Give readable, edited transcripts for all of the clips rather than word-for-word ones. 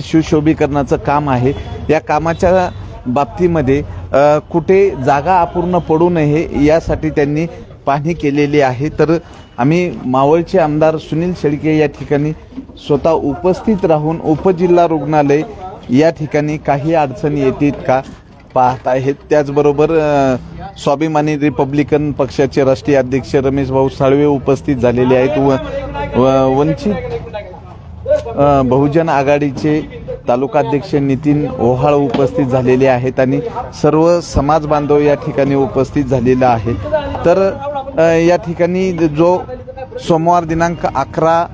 सुशोभीकरणाचं काम आहे। या कामाच्या बाबतीमध्ये कुठे जागा अपूर्ण पडू नये यासाठी त्यांनी पाहणी केलेली आहे। तर आम्ही मावळचे आमदार सुनील शेळके या ठिकाणी स्वतः उपस्थित राहून उपजिल्हा रुग्णालय या ठिकाणी काही अडचणी येतील का पाहत आहेत। त्याचबरोबर स्वाभिमानी रिपब्लिकन पक्षाचे राष्ट्रीय अध्यक्ष रमेश भाऊ साळवे उपस्थित झालेले आहेत। वंचित बहुजन आघाडीचे तालुकाध्यक्ष नितीन ओहाळ उपस्थित झालेले आहेत आणि सर्व समाज बांधव या ठिकाणी उपस्थित झालेला आहे। तर या ठिकाणी जो सोमवार दिनांक 11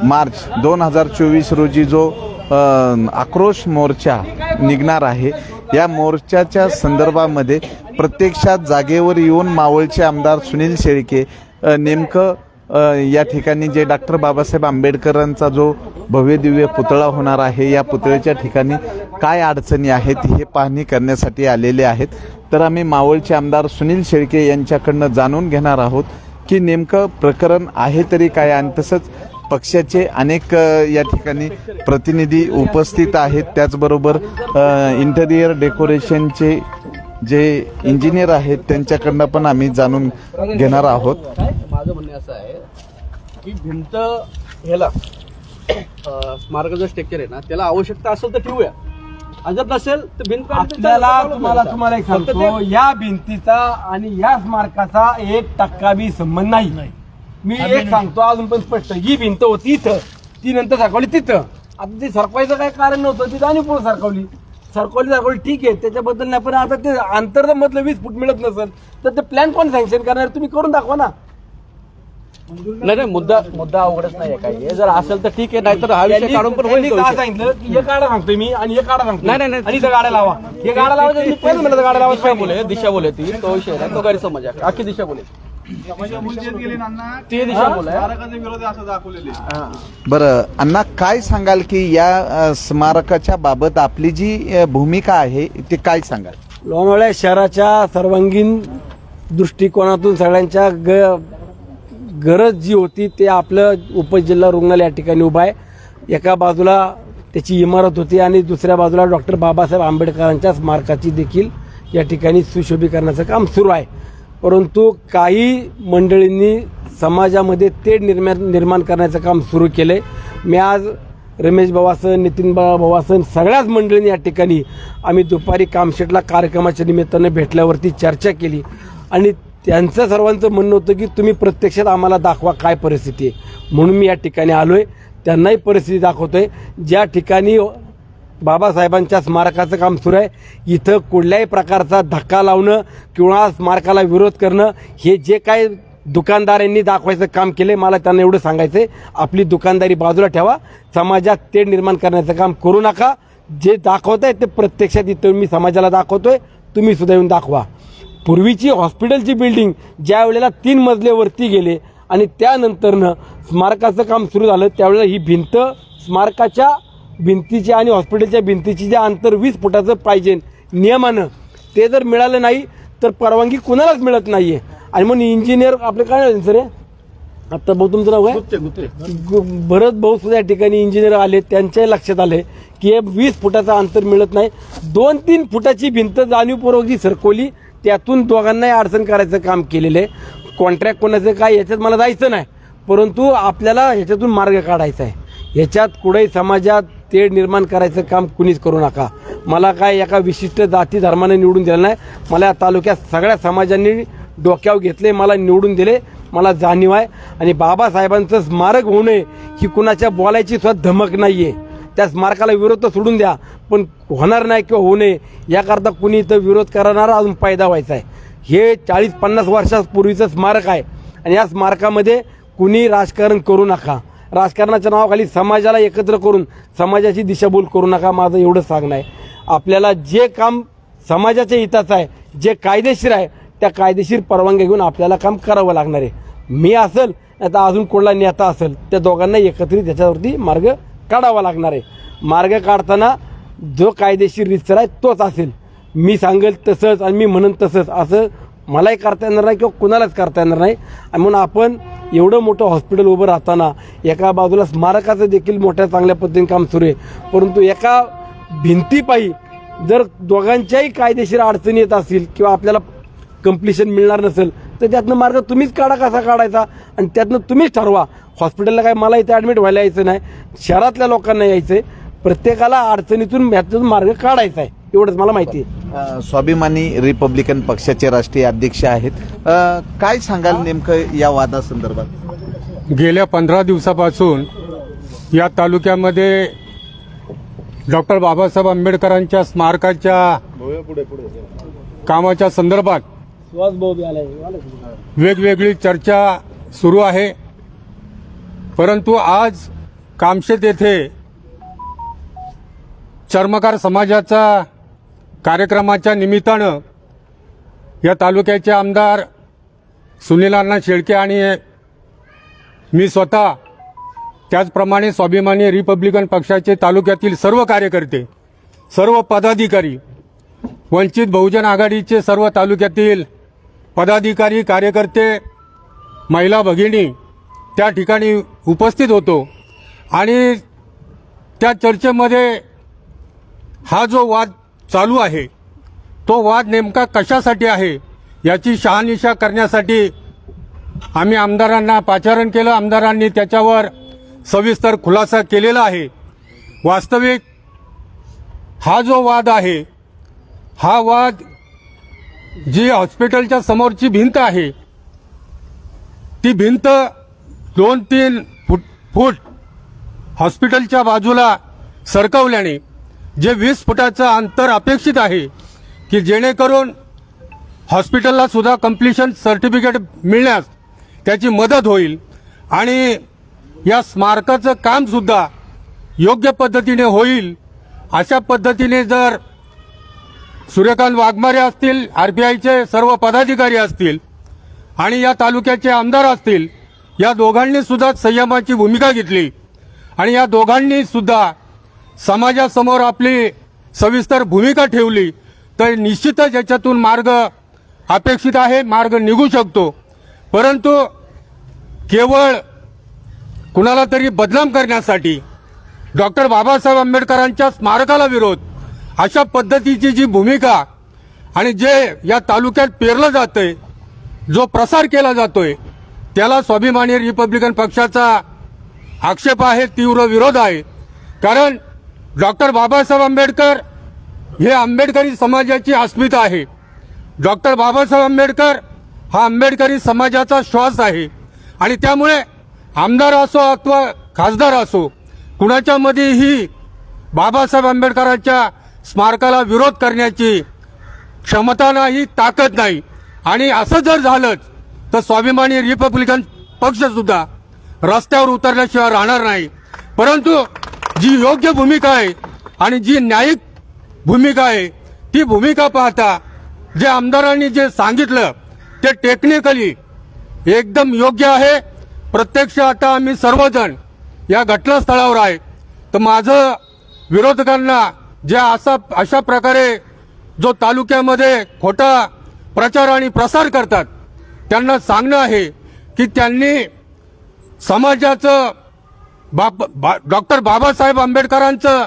मार्च 2024 रोजी जो आक्रोश मोर्चा निघणार आहे, या मोर्चाच्या संदर्भामध्ये प्रत्यक्षात जागेवर येऊन मावळचे आमदार सुनील शेळके नेमकं या ठिकाणी जे डॉक्टर बाबासाहेब आंबेडकरांचा जो भव्य दिव्य पुतळा होणार आहे, या पुतळ्याच्या ठिकाणी काय अडचणी आहेत हे पाहणी करण्यासाठी आलेले आहेत। तर आम्ही मावळचे आमदार सुनील शेळके यांच्याकडनं जाणून घेणार आहोत की नेमकं प्रकरण आहे तरी काय, आणि तसंच पक्षाचे अनेक या ठिकाणी प्रतिनिधी उपस्थित आहेत। त्याचबरोबर इंटेरियर डेकोरेशनचे जे इंजिनियर आहेत त्यांच्याकडनं पण आम्ही जाणून घेणार आहोत। माझं म्हणणं असं आहे की भिंत ह्याला स्मारकाचं स्ट्रक्चर आहे ना, त्याला आवश्यकता असेल तर ठेवूया, आणि जर नसेल तर भिंत तुम्हाला एक सांगतो, या भिंतीचा आणि या स्मारकाचा 1% बी संबंध नाही। मी एक सांगतो अजून पण स्पष्ट, ही भिंत होती इथं, ती नंतर सरकवली तिथं। आता ती सरकवायचं काही कारण नव्हतं, ती जाणीवपूर्वक सरकवली ठीक आहे, त्याच्याबद्दल नाही। पण आता ते अंतर मधलं 20 फूट मिळत नसेल तर ते प्लॅन कोण सँक्शन करणार, तुम्ही करून दाखवा ना। नाही, मुद्दा अवघडच नाही काही, जर असेल तर ठीक आहे, नाहीतर हा विषय काढून पण होईल। सांगितलं की हे काढा सांगतोय मी आणि हे काढा सांगतो, नाही आणि इथं गाड्या लावा, हे गाड्या लावायचं मी पहिलं म्हणलं गाड्या लावा, दिशा बोले, दिशा बोले ती तो विषय नाही, तो गैरसमज आहे, अख्खी दिशा बोले ते दिशा बोले। बरं अण्णा, काय सांगाल की या स्मारकाच्या बाबत आपली जी भूमिका आहे ते काय सांगाल? लोणावळा शहराच्या सर्वांगीण दृष्टिकोनातून सगळ्यांच्या गरज जी होती ते आपलं उपजिल्हा रुग्णालय या ठिकाणी उभं आहे। एका बाजूला त्याची इमारत होती आणि दुसऱ्या बाजूला डॉक्टर बाबासाहेब आंबेडकरांच्या स्मारकाची देखील या ठिकाणी सुशोभीकरणाचं काम सुरू आहे। परंतु काही मंडळींनी समाजामध्ये तेढ निर्माण करण्याचं काम सुरू केलंय। मी आज रमेश भावासन, नितीन भावासन सगळ्याच मंडळींनी या ठिकाणी आम्ही दुपारी कामशेटला कार्यक्रमाच्या निमित्तानं भेटल्यावरती चर्चा केली आणि त्यांचं सर्वांचं म्हणणं होतं की तुम्ही प्रत्यक्षात आम्हाला दाखवा काय परिस्थिती आहे, म्हणून मी या ठिकाणी आलोय, त्यांनाही परिस्थिती दाखवतोय। ज्या ठिकाणी बाबासाहेबांच्या स्मारकाचं काम सुरू आहे, इथं कुठल्याही प्रकारचा धक्का लावणं किंवा स्मारकाला विरोध करणं हे जे काय दुकानदारांनी दाखवायचं काम केलंय, मला त्यांना एवढं सांगायचंय, आपली दुकानदारी बाजूला ठेवा, समाजात तेढ निर्माण करण्याचं काम करू नका। जे दाखवताय ते प्रत्यक्षात इथं मी समाजाला दाखवतोय, तुम्ही सुद्धा येऊन दाखवा। पूर्वीची हॉस्पिटलची बिल्डिंग ज्या वेळेला 3 मजलेवरती गेले आणि त्यानंतरनं स्मारकाचं काम सुरू झालं, त्यावेळेला ही भिंत स्मारकाच्या भिंतीची आणि हॉस्पिटलच्या भिंतीची जे अंतर 20 फुटाचं पाहिजे नियमानं, ते जर मिळालं नाही तर परवानगी कुणालाच मिळत नाहीये। आणि म्हणून इंजिनियर आपले काय सर आता भाऊ तुमचं नाव आहे भरत भाऊ सुद्धा या ठिकाणी इंजिनियर आले, त्यांच्याही लक्षात आले की 20 फुटाचं अंतर मिळत नाही। 2-3 फुटाची भिंत जाणीवपूर्वक जी सरकवली, त्यातून दोघांनाही अडचण करायचं काम केलेलं आहे। कॉन्ट्रॅक्ट कोणाचं काय याच्यात मला जायचं नाही, परंतु आपल्याला ह्याच्यातून मार्ग काढायचा आहे। ह्याच्यात कुठेही समाजात तेढ निर्माण करायचं काम कुणीच करू नका। मला काय एका विशिष्ट जाती धर्माने निवडून दिलं नाही, मला या तालुक्यात सगळ्या समाजांनी डोक्यावर घेतले, मला निवडून दिले, मला जाणीव आहे। आणि बाबासाहेबांचं स्मारक होऊ नये ही कुणाच्या बोलायची सुद्धा धमक नाहीये। त्या स्मारकाला विरोध तर सोडून द्या, पण होणार नाही किंवा होऊ नये याकरता कुणी इथं विरोध करणारा अजून फायदा व्हायचा आहे। हे 40-50 वर्षापूर्वीचं स्मारक आहे आणि या स्मारकामध्ये कुणी राजकारण करू नका। राजकारणाच्या नावाखाली समाजाला एकत्र करून समाजाची दिशाभूल करू नका, माझं एवढं सांगणं आहे। आपल्याला जे काम समाजाच्या हिताचं आहे, जे कायदेशीर आहे, त्या कायदेशीर परवानगी घेऊन आपल्याला काम करावं लागणार आहे। मी असेल आता अजून कोणला नेता असेल, त्या दोघांना एकत्रित त्याच्यावरती मार्ग काढावा लागणार आहे। मार्ग काढताना जो कायदेशीर रीतसर आहे तोच असेल। मी सांगेल तसंच आणि मी म्हणेन तसंच असं मलाही करता येणार नाही किंवा कुणालाच करता येणार नाही। आणि म्हणून आपण एवढं मोठं हॉस्पिटल उभं राहताना एका बाजूला स्मारकाचं देखील मोठ्या चांगल्या पद्धतीने काम सुरू आहे, परंतु एका भिंतीपायी जर दोघांच्याही कायदेशीर अडचणी येत असतील किंवा आपल्याला कम्प्लिशन मिळणार नसेल तर त्यातनं मार्ग तुम्हीच काढा, कसा काढायचा आणि त्यातनं तुम्हीच ठरवा. हॉस्पिटलला काय मला इथे ॲडमिट व्हायला यायचं नाही, शहरातल्या लोकांना यायचं आहे, प्रत्येकाला अडचणीतून यातून मार्ग काढायचा आहे, एवढंच मला माहिती आहे. स्वाभिमानी रिपब्लिकन पक्षाचे राष्ट्रीय अध्यक्ष आहेत. काय सांगाल नेमकं या वादासंदर्भात? गेल्या 15 दिवसापासून या तालुक्यामध्ये डॉक्टर बाबासाहेब आंबेडकरांच्या स्मारकाच्या कामाच्या संदर्भात वेगवेगळी चर्चा सुरू आहे. परंतु आज कामशेत येथे चर्मकार समाजाचा कार्यक्रमाच्या निमित्तानं या तालुक्याचे आमदार सुनील अण्णा शेळके आणि मी स्वतः, त्याचप्रमाणे स्वाभिमानी रिपब्लिकन पक्षाचे तालुक्यातील सर्व कार्यकर्ते, सर्व पदाधिकारी, वंचित बहुजन आघाडीचे सर्व तालुक्यातील पदाधिकारी, कार्यकर्ते, महिला भगिनी त्या ठिकाणी उपस्थित होतो आणि त्या चर्चेमध्ये हा जो वाद चालू आहे तो वाद नेमका कशासाठी आहे याची शहानिशा करण्यासाठी आम्ही आमदारांना पाचारण केलं. आमदारांनी त्याच्यावर सविस्तर खुलासा केलेला आहे. वास्तविक हा जो वाद आहे, हा वाद जी हॉस्पिटलच्या समोरची भिंत आहे ती भिंत 2-3 फूट हॉस्पिटलच्या बाजूला सरकवल्याने जे 20 फुटाचं अंतर अपेक्षित आहे की जेणेकरून हॉस्पिटलला सुद्धा कंप्लिशन सर्टिफिकेट मिळण्यास त्याची मदत होईल आणि या स्मारकाचं काम सुद्धा योग्य पद्धतीने होईल अशा पद्धतीने जर सूर्यकांत वाघमारे असतील, आरपीआयचे सर्व पदाधिकारी असतील आणि या तालुक्याचे आमदार असतील, या दोघांनी सुद्धा संयमाची भूमिका घेतली आणि या दोघांनी सुद्धा समाजासमोर आपली सविस्तर भूमिका ठेवली तर निश्चितच याच्यातून मार्ग अपेक्षित आहे, मार्ग निघू शकतो. परंतु केवळ कुणाला तरी बदनाम करण्यासाठी डॉक्टर बाबासाहेब आंबेडकरांच्या स्मारकाला विरोध अशा पद्धतीची जी भूमिका आणि जे या तालुक्यात पेरलं जातंय, जो प्रसार केला जातोय, त्याला स्वाभिमानी रिपब्लिकन पक्षाचा आक्षेप आहे, तीव्र विरोध आहे. कारण डॉक्टर बाबासाहेब आंबेडकर हे आंबेडकरी समाजाची अस्मिता आहे. डॉक्टर बाबासाहेब आंबेडकर हा आंबेडकरी समाजाचा श्वास आहे आणि त्यामुळे आमदार असो अथवा खासदार असो कुणाच्यामध्येही बाबासाहेब आंबेडकरांच्या स्मारकाला विरोध करण्याची क्षमता नाही, ताकद नाही. आणि असं जर झालंच तर स्वाभिमानी रिपब्लिकन पक्ष सुद्धा रस्त्यावर उतरल्याशिवाय राहणार नाही. परंतु जी योग्य भूमिका आहे आणि जी न्यायिक भूमिका आहे ती भूमिका पाहता जे आमदारांनी जे सांगितलं ते टेक्निकली एकदम योग्य आहे. प्रत्यक्ष आता आम्ही सर्वजण या घटनास्थळावर आहे. तर माझं विरोधकांना जे अशा प्रकारे जो तालुक्यामध्ये खोटा प्रचार आणि प्रसार करतात त्यांना सांगणं आहे की त्यांनी समाजाचं डॉक्टर बाबासाहेब आंबेडकरांचं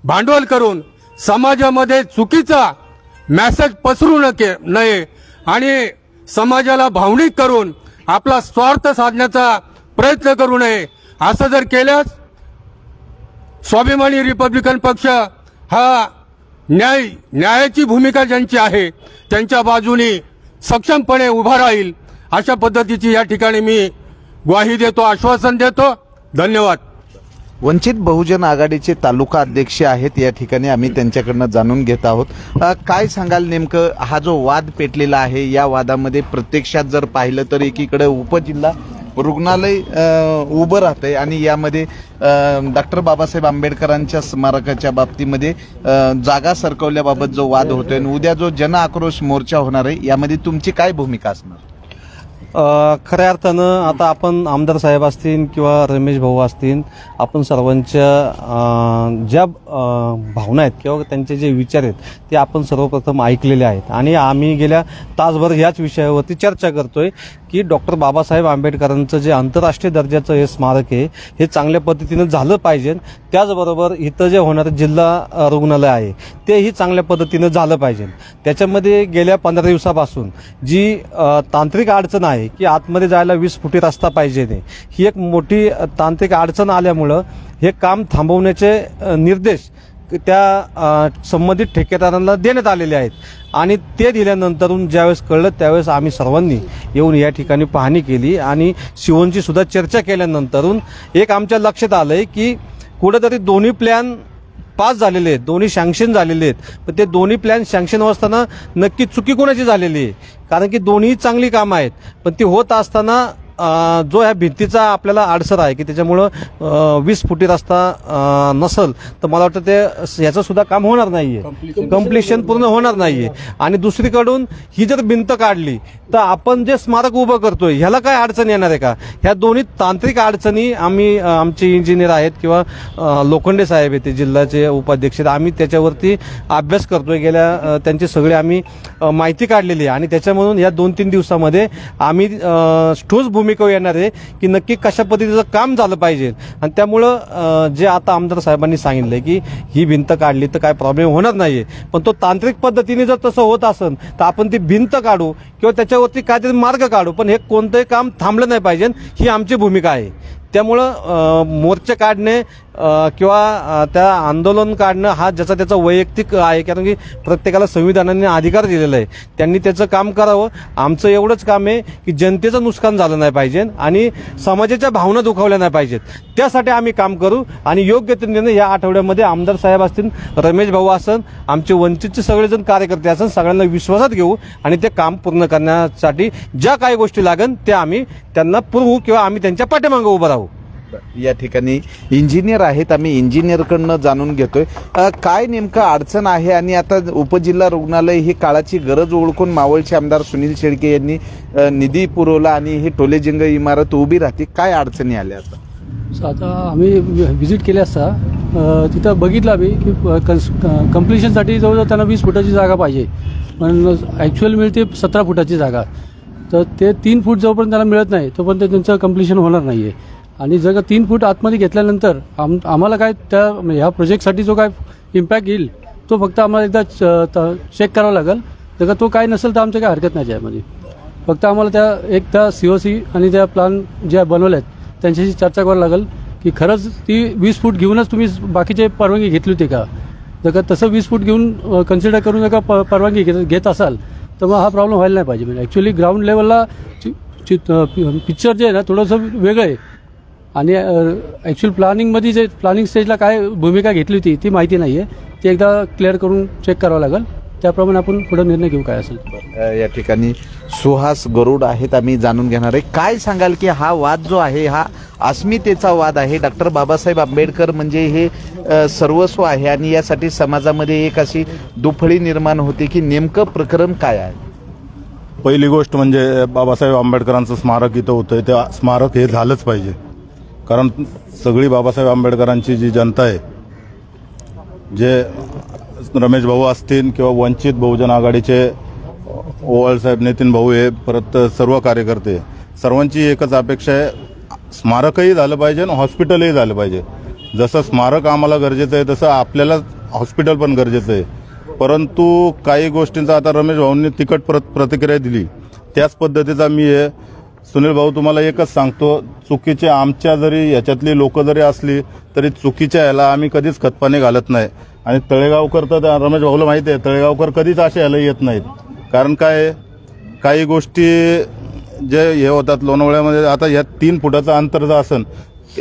भांडवल करून समाजामध्ये चुकीचा मेसेज पसरू नये आणि समाजाला भावनिक करून आपला स्वार्थ साधण्याचा प्रयत्न करू नये. असं जर केल्यास स्वाभिमानी रिपब्लिकन पक्ष हा न्यायाची भूमिका ज्यांची आहे त्यांच्या बाजूने सक्षमपणे उभा राहील अशा पद्धतीची या ठिकाणी मी ग्वाही देतो, आश्वासन देतो. धन्यवाद. वंचित बहुजन आघाडीचे तालुका अध्यक्ष आहेत या ठिकाणी, आम्ही त्यांच्याकडनं जाणून घेत आहोत. काय सांगाल नेमकं हा जो वाद पेटलेला आहे या वादामध्ये प्रत्यक्षात जर पाहिलं तर एकीकडे उपजिल्हा रुग्णालय उभं राहतंय आणि यामध्ये डॉक्टर बाबासाहेब आंबेडकरांच्या स्मारकाच्या बाबतीमध्ये जागा सरकवल्याबाबत जो वाद होतोय आणि उद्या जो जन आक्रोश मोर्चा होणार आहे यामध्ये तुमची काय भूमिका असणार? खऱ्या अर्थानं आता आपण आमदार साहेब असतील किंवा रमेश भाऊ असतील, आपण सर्वांच्या ज्या भावना आहेत किंवा त्यांचे जे विचार आहेत ते आपण सर्वप्रथम ऐकलेले आहेत आणि आम्ही गेल्या तासभर ह्याच विषयावरती चर्चा करतोय की डॉक्टर बाबासाहेब आंबेडकरांचं जे आंतरराष्ट्रीय दर्जाचं हे स्मारक आहे हे चांगल्या पद्धतीनं झालं पाहिजे. त्याचबरोबर इथं जे होणारं जिल्हा रुग्णालय आहे तेही चांगल्या पद्धतीनं झालं पाहिजे. त्याच्यामध्ये गेल्या 15 दिवसापासून जी तांत्रिक अडचण आहे की आतमध्ये जायला 20 फुटी रस्ता पाहिजे नाही, ही एक मोठी तांत्रिक अडचण आल्यामुळं हे काम थांबवण्याचे निर्देश त्या संबंधित ठेकेदारांना देण्यात आलेले आहेत. आणि ते दिल्यानंतरून ज्यावेळेस कळलं त्यावेळेस आम्ही सर्वांनी येऊन या ठिकाणी पाहणी केली आणि शिवनची सुद्धा चर्चा केल्यानंतरून एक आमच्या लक्षात आलंय की कुठेतरी दोन्ही प्लॅन पास झालेले आहेत, दोन्ही सँक्शन झालेले आहेत. पण ते दोन्ही प्लॅन सँक्शन असताना नक्की चुकी कोणाची झालेली आहे, कारण की दोन्ही चांगली कामं आहेत. पण ती होत असताना जो ह्या भिंतीचा आपल्याला अडसर आहे की त्याच्यामुळं 20 फुटी रस्ता नसल तर मला वाटतं ते याचं सुद्धा काम होणार नाहीये, कम्प्लिशन पूर्ण होणार नाहीये. आणि दुसरीकडून ही जर भिंत काढली तर आपण जे स्मारक उभं करतोय ह्याला काय अडचण येणार आहे का? ह्या दोन्ही तांत्रिक अडचणी आम्ही आमचे इंजिनियर आहेत किंवा लोखंडे साहेब आहेत ते जिल्ह्याचे उपाध्यक्ष आहेत, आम्ही त्याच्यावरती अभ्यास करतोय. गेल्या त्यांची सगळी आम्ही माहिती काढलेली आहे आणि त्याच्यामधून या 2-3 दिवसामध्ये आम्ही ठोस भूमिका येणार आहे की नक्की कशा पद्धतीचं काम झालं पाहिजे. आणि त्यामुळं जे आता आमदार साहेबांनी सांगितलंय की ही भिंत काढली तर काय प्रॉब्लेम होणार नाहीये, पण तो तांत्रिक पद्धतीने जर तसं होत असेल तर आपण ती भिंत काढू किंवा त्याच्यावरती काहीतरी मार्ग काढू, पण हे कोणतंही काम थांबलं नाही पाहिजे ही आमची भूमिका आहे. त्यामुळं मोर्चे काढणे किंवा त्या आंदोलन काढणं हा ज्याचा त्याचा वैयक्तिक आहे, कारण की प्रत्येकाला संविधानाने अधिकार दिलेला आहे, त्यांनी त्याचं काम करावं. आमचं एवढंच काम आहे की जनतेचं नुकसान झालं नाही पाहिजे आणि समाजाच्या भावना दुखावल्या नाही पाहिजेत. त्यासाठी आम्ही काम करू आणि योग्य ते निर्णय या आठवड्यामध्ये आमदार साहेब असतील, रमेश भाऊ असन, आमचे वंचितचे सगळेजण कार्यकर्ते असन, सगळ्यांना विश्वासात घेऊ आणि ते काम पूर्ण करण्यासाठी ज्या काही गोष्टी लागन त्या आम्ही त्यांना पुरवू किंवा आम्ही त्यांच्या पाठीमागे उभं राहू. या ठिकाणी इंजिनियर आहेत, आम्ही इंजिनियरकडनं जाणून घेतोय काय नेमकं अडचण आहे. आणि आता उपजिल्हा रुग्णालय ही काळाची गरज ओळखून मावळचे आमदार सुनील शेळके यांनी निधी पुरवला आणि ही टोलेजिंग इमारत उभी राहते. काय अडचणी आल्या आता आम्ही व्हिजिट केली असता तिथं बघितलं आम्ही की कम्प्लिशनसाठी जवळजवळ त्यांना 20 फुटाची जागा पाहिजे, पण ॲक्च्युअल मिळते 17 फुटाची जागा. तर ते 3 फूट जोपर्यंत त्याला मिळत नाही तोपर्यंत त्यांचं कम्प्लिशन होणार नाही आहे. आणि जर का 3 फूट आतमध्ये घेतल्यानंतर आम्हाला काय त्या ह्या प्रोजेक्टसाठी जो काय इम्पॅक्ट येईल तो फक्त आम्हाला एकदा चेक करावा लागेल. जर का तो काय नसेल तर आमचं काय हरकत नाही त्यामध्ये. फक्त आम्हाला त्या COC आणि त्या प्लॅन ज्या बनवल्या आहेत त्यांच्याशी चर्चा करावी लागेल की खरंच ती 20 फूट घेऊनच तुम्ही बाकीचे परवानगी घेतली होती का. जर का तसं 20 फूट घेऊन कन्सिडर करून जर का परवानगी घेत असाल तर मग हा प्रॉब्लेम व्हायला नाही पाहिजे. म्हणजे ॲक्च्युली ग्राउंड लेवलला पिक्चर जे आहे ना थोडंसं वेगळं आहे आणि ॲक्च्युअल प्लॅनिंगमध्ये जे प्लॅनिंग स्टेजला काय भूमिका घेतली होती ती माहिती नाही आहे. ती एकदा क्लिअर करून चेक करावं लागेल, त्याप्रमाणे आपण पुढे निर्णय घेऊ काय असेल. या ठिकाणी सुहास गरुड आहेत, आम्ही जाणून घेणार आहे. काय सांगाल की हा वाद जो आहे हा अस्मितेचा वाद आहे. डॉक्टर बाबासाहेब आंबेडकर म्हणजे हे सर्वस्व आहे आणि यासाठी समाजामध्ये एक अशी दुफळी निर्माण होते की नेमकं प्रकरण काय आहे. पहिली गोष्ट म्हणजे बाबासाहेब आंबेडकरांचं स्मारक इथं होतं, ते स्मारक हे झालंच पाहिजे. कारण सगळी बाबासाहेब आंबेडकरांची जी जनता आहे, जे रमेश भाऊ असतील किंवा वंचित बहुजन आघाडीचे ओवाळसाहेब, नितीन भाऊ हे परत सर्व कार्यकर्ते, सर्वांची एकच अपेक्षा आहे, स्मारकही झालं पाहिजे आणि हॉस्पिटलही झालं पाहिजे. जसं स्मारक आम्हाला गरजेचं आहे तसं आपल्याला हॉस्पिटल पण गरजेचं आहे. परंतु काही गोष्टींचा आता रमेश भाऊंनी तिखट प्रतिक्रिया दिली, त्याच पद्धतीचा मी हे सुनील भाऊ तुम्हाला एकच सांगतो, चुकीचे आमच्या जरी याच्यातली लोक जरी असली तरी चुकीच्या याला आम्ही कधीच खतपाणी घालत नाही. आणि तळेगावकर तर रमेश भाऊला माहिती आहे, तळेगावकर कधीच असे याला येत नाहीत. कारण काय काही गोष्टी जे हे होतात लोणावळ्यामध्ये, आता या 3 फुटाचं अंतर जर असेल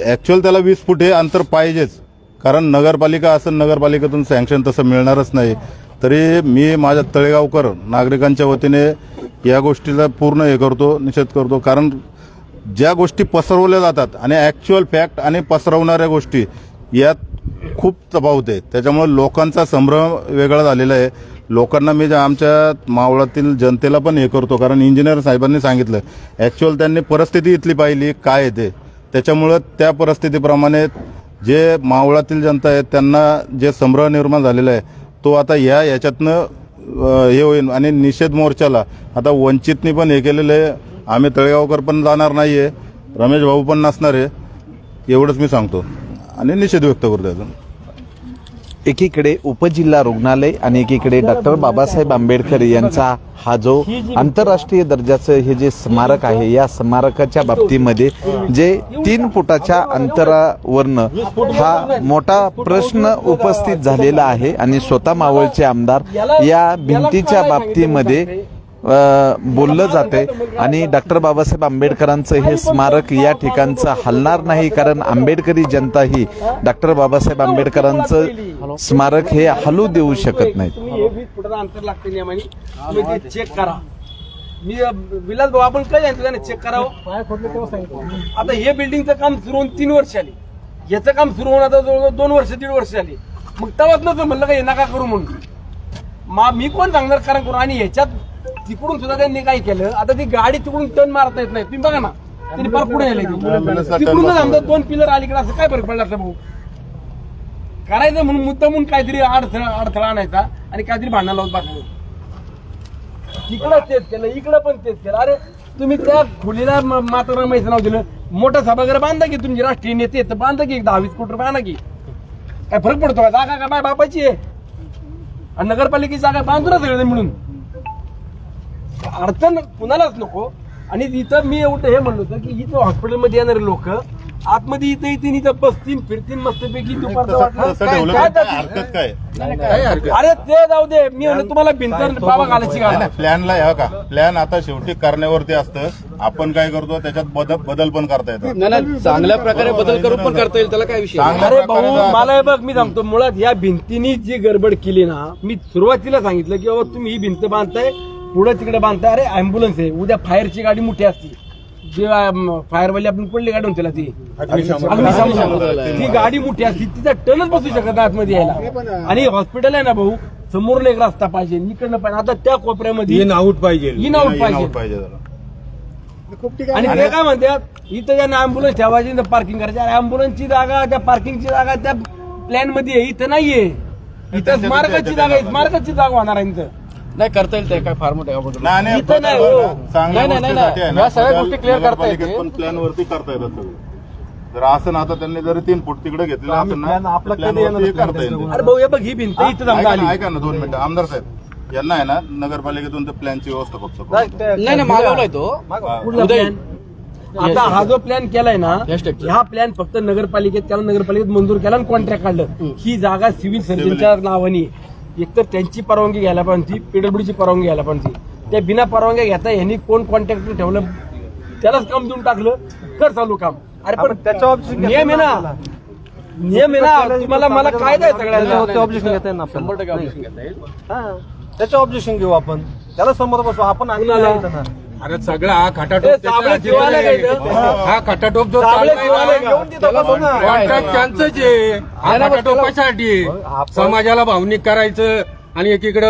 ॲक्च्युअल त्याला 20 फूट हे अंतर पाहिजेच, कारण नगरपालिका असेल, नगरपालिकेतून सँक्शन तसं मिळणारच नाही. तरी मी माझ्या तळेगावकर नागरिकांच्या वतीने या गोष्टीला पूर्ण हे करतो, निषेध करतो. कारण ज्या गोष्टी पसरवल्या जातात आणि ॲक्च्युअल फॅक्ट आणि पसरवणाऱ्या गोष्टी यात खूप तफावत आहे. त्याच्यामुळे लोकांचा संभ्रम वेगळा झालेला आहे. लोकांना मी आमच्या मावळातील जनतेला पण हे करतो, कारण इंजिनियर साहेबांनी सांगितलं ॲक्च्युअल त्यांनी परिस्थिती इथली पाहिली काय आहे त्याच्यामुळं त्या परिस्थितीप्रमाणे जे मावळातील जनता आहे त्यांना जे संभ्रम निर्माण झालेला आहे तो आता याच्यातनं हे होईल. आणि निषेध मोर्चाला आता वंचितनी पण हे केलेलं आहे, आम्ही तळेगावकर पण जाणार नाहीये, रमेश भाऊ पण नसणार आहे, एवढंच मी सांगतो आणि निषेध व्यक्त करतो याचा. एकीकडे उपजिल्हा रुग्णालय आणि एकीकडे डॉक्टर बाबासाहेब आंबेडकर यांचा हा जो आंतरराष्ट्रीय दर्जाचं हे जे स्मारक आहे, या स्मारकाच्या बाबतीमध्ये जे 3 फुटाच्या अंतरावरनं हा मोठा प्रश्न उपस्थित झालेला आहे आणि स्वतः मावळचे आमदार या भिंतीच्या बाबतीमध्ये बोललं जाते आणि डॉक्टर बाबासाहेब आंबेडकरांचं हे स्मारक या ठिकाणचं हलणार नाही, कारण आंबेडकरी जनता ही डॉक्टर बाबासाहेब आंबेडकरांचं स्मारक हे हलू देऊ शकत नाही. तुम्ही हे 20 फुटाचं अंतर लागते नियमाने, तुम्ही ते चेक करा. मी विलास भाऊ आपण काय सांगितलं चेक करावं. आता हे बिल्डिंगचं काम सुरू होऊन 3 वर्ष आली, याचं काम सुरू होऊन आता जवळजवळ 2 वर्ष 1.5 वर्ष आली. मग तेव्हाच नव्हतं म्हणलं का हे नका करू म्हणून. मी कोण सांगणार कारण करू. आणि ह्याच्यात तिकडून सुद्धा त्यांनी काय केलं, आता ती गाडी तिकडून टर्न मारता येत नाही. तुम्ही बघा ना, त्यांनी फार पुढे गेले तिकडून आमचा 2 पिलर अलीकडे, असं काय फरक पडला भाऊ. करायचं म्हणून मुद्दा म्हणून काहीतरी अडथळा आणायचा आणि काहीतरी भांडण लावून बघायचं. तिकडं तेच केलं, इकडं पण तेच केलं. अरे तुम्ही त्या खुलीला मात्र माहिती नाव दिलं. मोठं सभागृह बांधा की तुमची राष्ट्रीय नेते तर बांधा की 10-20 कोटी रुपये आणा की, काय फरक पडतो का. जागा का माझ्या बापाची आहे आणि नगरपालिकेची जागा बांधूनच सगळे मिळून, अडचण कुणालाच नको. आणि इथं मी एवढं हे म्हणलो होतं की इथं हॉस्पिटलमध्ये येणारे लोक आतमध्ये इथं येतील, इथं बसतील फिरतील मस्तपैकी दुपारचं हरकत काय. अरे ते जाऊ दे. मी म्हणलं तुम्हाला भिंत बाबा घालायची का प्लॅनला हे का प्लॅन आता शेवटी करण्यावरती असतं. आपण काय करतो त्याच्यात बदल पण करता येतात. चांगल्या प्रकारे बदल करून पण करता येईल, त्याला काय विषय. अरे भाऊ मला हे बघ, मी सांगतो मुळात या भिंतीनी जी गडबड केली ना, मी सुरुवातीला सांगितलं की बाबा तुम्ही ही भिंत बांधताय, पुढे तिकडे बांधताय. अरे अँब्युलन्स आहे, उद्या फायरची गाडी मोठी असती, जे फायरवाली आपण कुठली गाडी होती ती अग्निशामक, ती गाडी मोठी असती, तिचा टनच बसू शकत आतमध्ये यायला. आणि हॉस्पिटल आहे ना भाऊ, समोरला एक रस्ता पाहिजे, इकडनं पाहिजे. आता त्या कोपऱ्यामध्ये इन आउट पाहिजे. पाहिजे. आणि ते काय म्हणतात इथं ज्यांना अँब्युलन्स ठेवायची पार्किंग करायची. अरे अँब्युलन्सची जागा, त्या पार्किंगची जागा त्या प्लॅन मध्ये आहे, इथं नाहीये. इथं स्मारकाची जागा आहे, स्मारकाची जागा होणार आहे इथं. नाही करता येईल, ते काय फार मोठं इथं नाही हो. या सगळ्या गोष्टी क्लिअर करता येतील. पण प्लॅन वरती करता येतात सगळं. जर असं आता त्यांनी जरी 3 फूट तिकडे घेतलेलं असेल ना, प्लॅन वरती करता येईल. अरे भाऊ हे बघ, ही भिंत इथं जमता आली. ऐका ना 2 मिनिटं. आमदार साहेब यांना आहे ना नगरपालिकेतून प्लॅनची व्यवस्था करतो. नाही मागवलाय तो कुठला प्लॅन. आता हा जो प्लॅन केलाय ना, हा प्लॅन फक्त नगरपालिकेत त्याला नगरपालिकेत मंजूर केला आणि कॉन्ट्रॅक्ट काढलं. ही जागा सिव्हिल सर्जनच्या नावाने, एकतर त्यांची परवानगी घ्यायला पाहिजे, पीडब्ल्यूडीची परवानगी घ्यायला पाहिजे. त्या बिना परवानगी घेता यांनी कोण कॉन्ट्रॅक्टर ठेवलं, त्यालाच काम देऊन टाकलं, कर चालू काम. अरे पण त्याच्या नियम आहे ना, नियम आहे ना. तुम्हाला मला काय द्यायचं सगळ्यांना ऑब्जेक्शन घेता येईल ना आपल्याला. 100% ऑब्जेक्शन घेता येईल. त्याचं ऑब्जेक्शन घेऊ आपण, त्याला समोर बसू आपण. अरे सगळा हा खटाटोप साबळे जीवाला काय इथं? हा खटाटोप जो साबळे चाललाय जीवाला ना, घेऊन तिथं बसू ना. कॉन्ट्रॅक्ट त्यांचंच आहे. हा खटाटोपासाठी समाजाला भावनिक करायचं आणि एकीकडे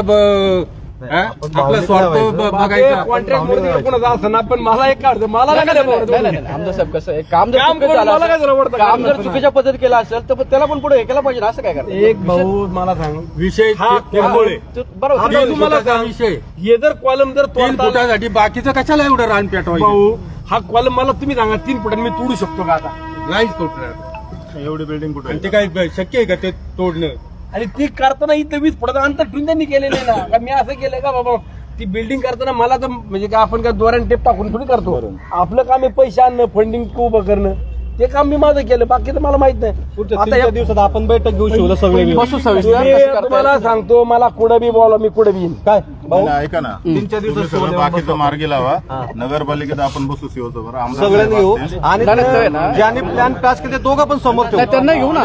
आपला स्वार्थ बघायचा. कॉन्ट्रॅक्ट मध्ये कोणाचा असं ना, पण मला एक काढतं, मला नाही, आमचं साहेब कसं आहे, काम जर काम चुकीचं करून झालं मला काय असेल, जरा काम जर चुकीच्या पद्धतीत केलं असेल तर त्याला पण पुढे हे केलं पाहिजे. असं काय करतात एक भाऊ मला सांग, विषय हा किरकोळ आहे. बरोबर. आता तीन तुम्हाला फुटाचा सांग, विषय. हे जर कॉलम जर 3 तोडता आला- फुटासाठी बाकीचं कशाला एवढं रान पेटवायचं. भाऊ हा कॉलम मला तुम्ही सांगा 3 फुटांनी मी तोडू शकतो का आता. नाहीच तोडणार. एवढी बिल्डिंग कुठे आणि ते काय शक्य आहे का ते तोडणं. आणि ती करताना इथं 20 फुटाचं अंतर ठेवून त्यांनी केलेलं आहे ना. का मी असं केलंय का बाबा, ती बिल्डिंग करताना मला तर म्हणजे काय आपण काय दोऱ्याने टेप टाकून थोडी करतो. आपलं काम आहे पैसे आणणं, फंडिंग उभं करणं, ते काम मी माझं केलं. बाकी तर मला माहित नाही. आता या दिवसात आपण बैठक घेऊ शिवलं सगळे बसू सविस्तर तुम्ही- कसं करता तुम्हाला सांगतो, मला कुठं बी बोला, मी कुठं बी येईन. काय नाही, ऐका ना, तुम्ही सगळं बाकीचं मार्गी लावा. नगरपालिकेत आपण बसू शिवचं बरं. आमदार सगळ्यांनी साहेब घेऊ असतील. आणि नाही, नाही, नाही. ज्यांनी प्लॅन पास केले ते दोघं पण समोर ठेवू. नाही, त्यांना घेऊ ना.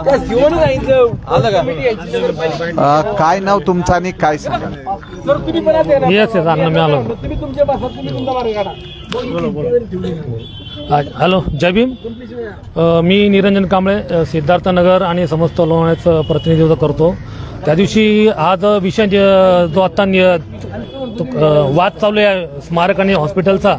त्या शिवणी जायचं. आलं का? कमिटी यायची नगरपालिका. काय नाव तुमचं आणि काय सांगाल. जर तुम्ही पण आता येणार- Yes, yes, अण्णा, मी आलो. तुम्ही तुमच्या बसा, तुम्ही तुमचा मार्ग काढा. हॅलो, जय भीम. मी निरंजन कांबळे, सिद्धार्थनगर आणि समस्त लोणावळ्याचं प्रतिनिधित्व करतो. त्या दिवशी हा जो विषय जो आत्ता वाद चालू आहे स्मारक आणि हॉस्पिटलचा,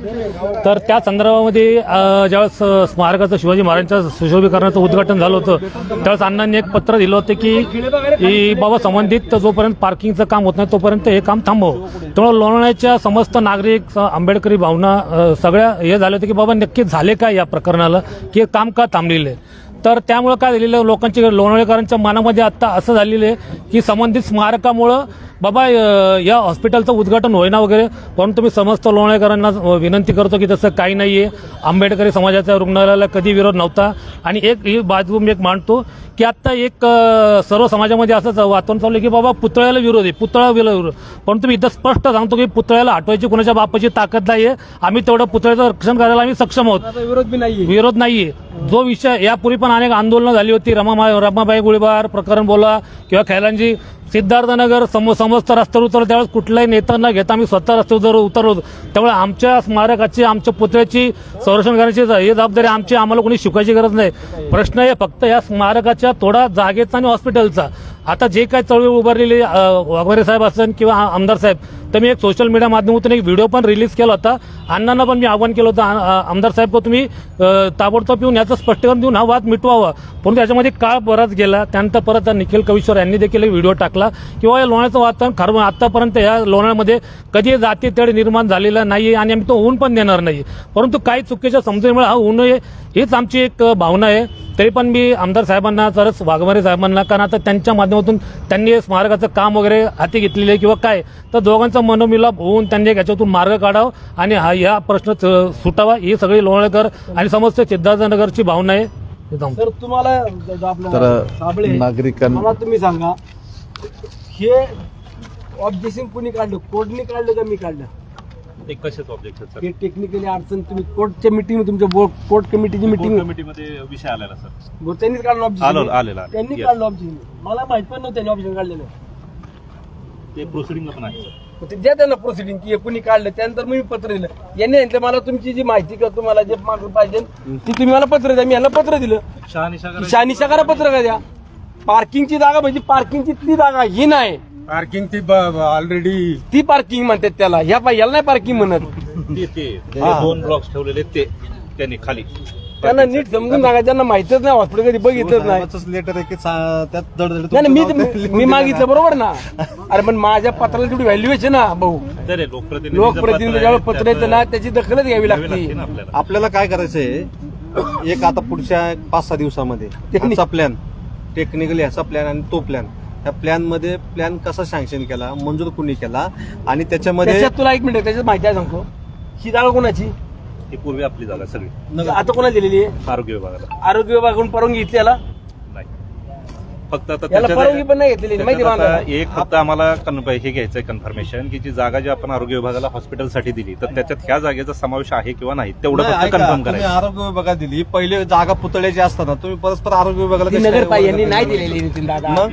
तर त्या संदर्भामध्ये ज्यावेळेस स्मारकाचं शिवाजी महाराजांच्या सुशोभीकरणाचं उद्घाटन झालं होतं त्यावेळेस अण्णांनी एक पत्र दिलं होतं की बाबा संबंधित जोपर्यंत पार्किंगचं काम होत नाही तोपर्यंत हे काम थांबव. त्यामुळे लोणावळ्याच्या समस्त नागरिक आंबेडकरी भावना सगळ्या हे झाले होते की बाबा नक्की झाले काय या प्रकरणाला, की हे काम का थांबलेलं आहे. तर त्यामुळं काय झालेलं लोकांची लोणावळेकरांच्या मनामध्ये आता असं झालेलं आहे की संबंधित स्मारकामुळं बाबा या हॉस्पिटलचं उद्घाटन होईना वगैरे, परंतु मी समस्त लोणावळेकरांना विनंती करतो की तसं काही नाही आहे. आंबेडकरी समाजाच्या रुग्णालयाला कधी विरोध नव्हता आणि ही बाजू मी मांडतो की आत्ता एक सर्व समाजामध्ये असंच वातावरण चालू आहे की बाबा पुतळ्याला विरोध आहे, पुतळा विरोध. परंतु मी इथं स्पष्ट सांगतो की पुतळ्याला हटवायची कोणाच्या बापाची ताकद नाही आहे. आम्ही तेवढं पुतळ्याचं रक्षण करायला आम्ही सक्षम आहोत. विरोध नाहीये. जो विषय यापूर्वी पण अनेक आंदोलनं झाली होती, रमाबाई गोळीबार प्रकरण बोला किंवा खैलांजी सिद्धार्थनगर समस्त रस्त्यावर उतरलो त्यावेळेस कुठलाही नेता न घेता आम्ही स्वतः रस्त्यावर उतरलो. त्यामुळे आमच्या स्मारकाची आमच्या पुतळ्याची संरक्षण करण्याची ही जबाबदारी आमची, आम्हाला कोणी शिकवायची गरज नाही. प्रश्न आहे फक्त या स्मारकाच्या थोडा जागेचा आणि हॉस्पिटलचा. आता जे काय चळवळ उभारलेली वाघमारे साहेब असेल किंवा आमदार साहेब, तर मी एक सोशल मीडिया माध्यमातून एक व्हिडिओ पण रिलीज केला होता. अण्णांना पण मी आवाहन केलं होतं आमदार साहेब को तुम्ही ताबडतोब येऊन याचं स्पष्टीकरण देऊन हा वाद मिटवावा. परंतु याच्यामध्ये काळ बराच गेला. त्यानंतर परत निखिल कविश्वर यांनी देखील एक व्हिडिओ टाकला किंवा या लोणाचं वातावरण खरं आतापर्यंत या लोणामध्ये कधी जाती तेढ निर्माण झालेला नाही आणि आम्ही तो होऊन पण देणार नाही. परंतु काही चुकीच्या समजुतीमुळे हा होऊ नये हीच आमची एक भावना आहे. तरी पण मी आमदार साहेबांना तरच वाघमारे साहेबांना, कारण आता त्यांच्या माध्यमातून त्यांनी स्मारकाचं काम वगैरे हाती घेतलेले आहे किंवा काय, तर दोघांचा मनोमिलाप होऊन त्यांनी याच्यातून मार्ग काढावा आणि हा प्रश्न सुटावा ही सगळी लोणावळेकर आणि समस्त सिद्धार्थनगरची भावना आहे. तर तुम्हाला तर नागरिकांना मला तुम्ही सांगा, हे ऑब्जेक्शन कोणी काढलं? कोर्टने काढलं का मी काढलं? कशाचं ऑब्जेक्शन सर? हे टेक्निकली अडचण तुम्ही कोर्टच्या मिटिंग तुमच्या कोर्ट कमिटीची मिटिंग कमिटीमध्ये विषय आलेला सर. त्यांनीच काढलं ऑब्जेक्शन. आलेला त्यांनी काढलं ऑब्जेक्शन. मला माहित पण नव्हतं त्यांनी ऑब्जेक्शन काढलेलं. ते प्रोसिडिंगला पण आहे सर. ते द्या त्यांना प्रोसिडिंग की कोणी काढलं. त्यानंतर मी पत्र दिलं. यांनी सांगितलं मला तुमची जी माहिती किंवा तुम्हाला जे मागून पाहिजे ती तुम्ही मला पत्र द्या. मी यांना पत्र दिलं. शहानिशा करा, पत्र का द्या. पार्किंगची जागा म्हणजे पार्किंगची ती जागा ही नाही, पार्किंगची ऑलरेडी ती पार्किंग म्हणतात त्याला. याला नाही पार्किंग म्हणत. ते 2 ब्लॉक्स ठेवलेले ते त्यांनी खाली त्यांना नीट समजून सांगा. त्यांना माहितच नाही, हॉस्पिटल कधी बघितलंच नाही. लेटर आहे की त्यात दडदड नाही, मी मागितलं बरोबर ना. अरे पण माझ्या पत्राला तेवढी व्हॅल्युएशन ना भाऊ. लोकप्रतिनिधी ज्यावेळेस पत्र येतं ना त्याची दखलच घ्यावी लागते. आपल्याला काय करायचंय, एक आता पुढच्या 5-6 दिवसामध्ये आमचा प्लॅन, टेक्निकली ह्याचा प्लॅन आणि तो प्लॅन, त्या प्लॅन कसा सँक्शन केला, मंजूर कुणी केला आणि त्याच्यामध्ये तुला 1 मिनिट त्याच्यात माहिती आहे सांगतो. ही जागा कोणाची? ही पूर्वी आपली जागा सगळी. आता कोणाला दिलेली आहे? आरोग्य विभागाला. आरोग्य विभागाकडून परवानगी घेतली याला? नाही, फक्त आता याला परवानगी पण नाही घेतलेली. माहिती त्याच्यात आता एक फक्त आम्हाला हे घ्यायचंय कन्फर्मेशन की जी जागा जी आपण आरोग्य विभागाला हॉस्पिटलसाठी दिली तर त्याच्यात ह्या जागेचा समावेश आहे किंवा नाही तेवढं फक्त कन्फर्म करायचं. आरोग्य विभागात दिली, पहिले जागा पुतळ्याची असताना तुम्ही परस्पर आरोग्य विभागाला कशी काय नगरपालिका यांनी नाही दिलेली नितीन दादा.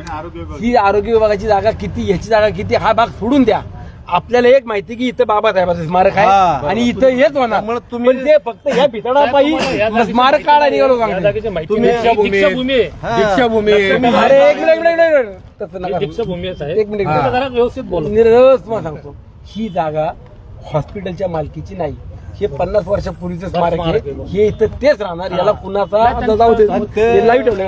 ही आरोग्य विभागाची जागा किती, याची जागा किती, हा भाग सोडून द्या. आपल्याला एक माहिती की इथं बाबासाहेबांचं स्मारक आहे आणि इथं हेच होणार. पण ते फक्त ह्या भितडापायी स्मारक काढा निघालो दीक्षाभूमी अरे एक मिनिट तसं नका. दीक्षाभूमी आहे. एक मिनिट व्यवस्थित बोल. तुम्हाला सांगतो, ही जागा हॉस्पिटलच्या मालकीची नाही. हे 50 वर्षापूर्वीचं स्मारक आहे. हे इथं तेच राहणार. याला कुणाचा जाऊ दे. लाईव्ह ठेवले.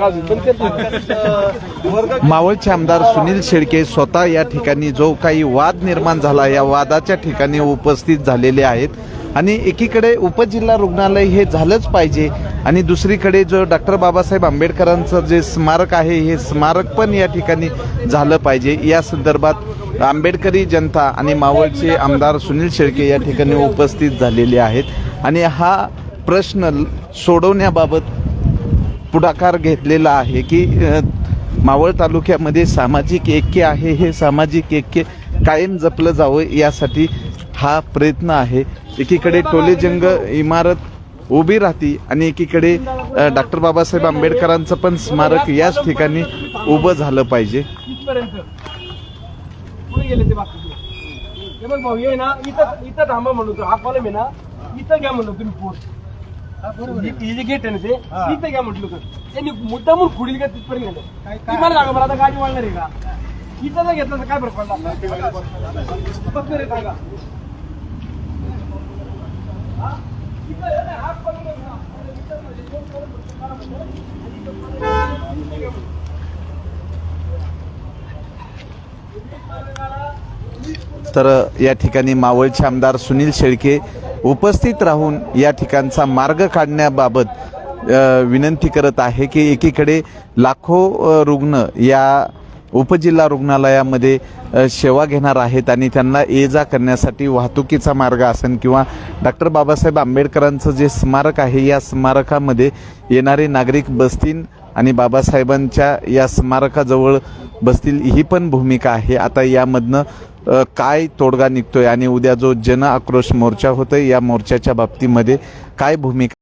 मावळचे आमदार सुनील शेळके स्वतः या ठिकाणी जो काही वाद निर्माण झाला या वादाच्या ठिकाणी उपस्थित झालेले आहेत आणि एकीकडे उपजिल्हा रुग्णालय हे झालंच पाहिजे आणि दुसरीकडे जो डॉक्टर बाबासाहेब आंबेडकरांचं जे स्मारक आहे हे स्मारक पण या ठिकाणी झालं पाहिजे. या संदर्भात आंबेडकरी जनता आणि मावळचे आमदार सुनील शेळके या ठिकाणी उपस्थित झालेले आहेत आणि हा प्रश्न सोडवण्याबाबत पुढाकार घेतलेला आहे की मावळ तालुक्यामध्ये सामाजिक ऐक्य आहे, हे सामाजिक ऐक्य कायम जपलं जावं यासाठी हा प्रयत्न आहे. एकीकडे टोलेजंग इमारत उभी राहती आणि एकीकडे डॉक्टर बाबासाहेब आंबेडकरांचं पण स्मारक याच ठिकाणी उभं झालं पाहिजे. गेले ते बाकी बघ भाऊ, ये ना इथं थांबा म्हणतो. हा कॉलम आहे ना, इथं घ्या म्हणलो तुम्ही पोस्ट. ही जे गेट आहे ना ते इथं घ्या म्हटलं. तर त्यांनी मुद्दा म्हणून खुडील का तिथपर्यंत गेलं. मला सांगा, मला आता गाडी वाढणार आहे का? इथं जर घेतलं तर काय फरक पडला फक्त रे सांगा. तर या ठिकाणी मावळचे आमदार सुनील शेळके उपस्थित राहून या ठिकाणचा मार्ग काढण्याबाबत विनंती करत आहे की एकीकडे लाखो रुग्ण या उपजिल्हा रुग्णालयामध्ये सेवा घेणार आहेत आणि त्यांना ये जा करण्यासाठी वाहतुकीचा मार्ग असेल किंवा डॉक्टर बाबासाहेब आंबेडकरांचं जे स्मारक आहे या स्मारकामध्ये येणारे नागरिक बसतील आणि बाबासाहेबांच्या या स्मारकाजवळ बसतील ही पण भूमिका आहे. आता यामधनं काय तोडगा निघतोय आणि उद्या जो जन आक्रोश मोर्चा होतोय या मोर्चाच्या बाबतीमध्ये काय भूमिका